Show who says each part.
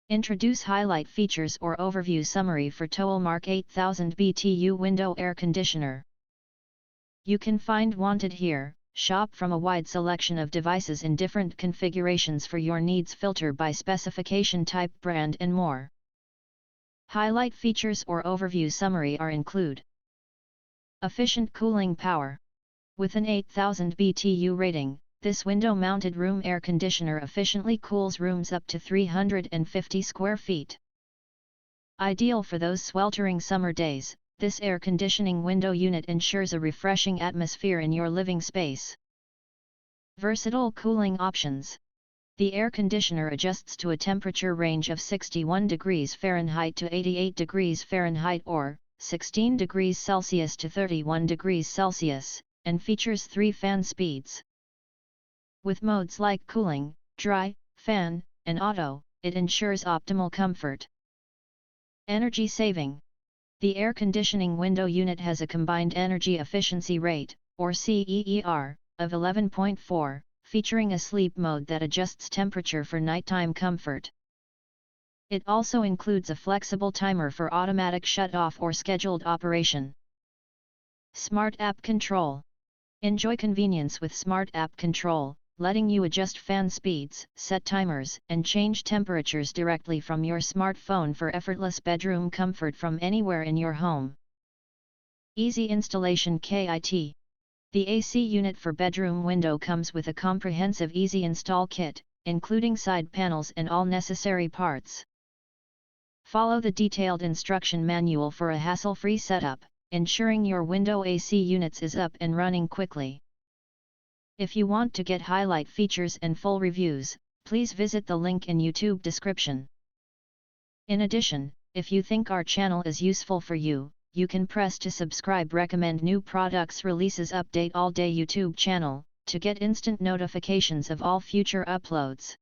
Speaker 1: Introduce highlight features or overview summary for Towallmark 8000 BTU window air conditioner. You can find wanted here. Shop from a wide selection of devices in different configurations for your needs. Filter by specification type, brand and more. Highlight features or overview summary are include: efficient cooling power. With an 8000 BTU rating, this window-mounted room air conditioner efficiently cools rooms up to 350 square feet. Ideal for those sweltering summer days, this air conditioning window unit ensures a refreshing atmosphere in your living space. Versatile cooling options. The air conditioner adjusts to a temperature range of 61 degrees Fahrenheit to 88 degrees Fahrenheit or 16 degrees Celsius to 31 degrees Celsius, and features 3 fan speeds. With modes like cooling, dry, fan, and auto, it ensures optimal comfort. Energy saving. The air conditioning window unit has a combined energy efficiency rate, or CEER, of 11.4, featuring a sleep mode that adjusts temperature for nighttime comfort. It also includes a flexible timer for automatic shut-off or scheduled operation. Smart App Control. Enjoy convenience with Smart App Control, letting you adjust fan speeds, set timers, and change temperatures directly from your smartphone for effortless bedroom comfort from anywhere in your home. Easy installation kit. The AC unit for bedroom window comes with a comprehensive easy install kit, including side panels and all necessary parts. Follow the detailed instruction manual for a hassle-free setup, ensuring your window AC units is up and running quickly. If you want to get highlight features and full reviews, please visit the link in YouTube description. In addition, if you think our channel is useful for you, you can press to subscribe. Recommend new products releases update all day YouTube channel, to get instant notifications of all future uploads.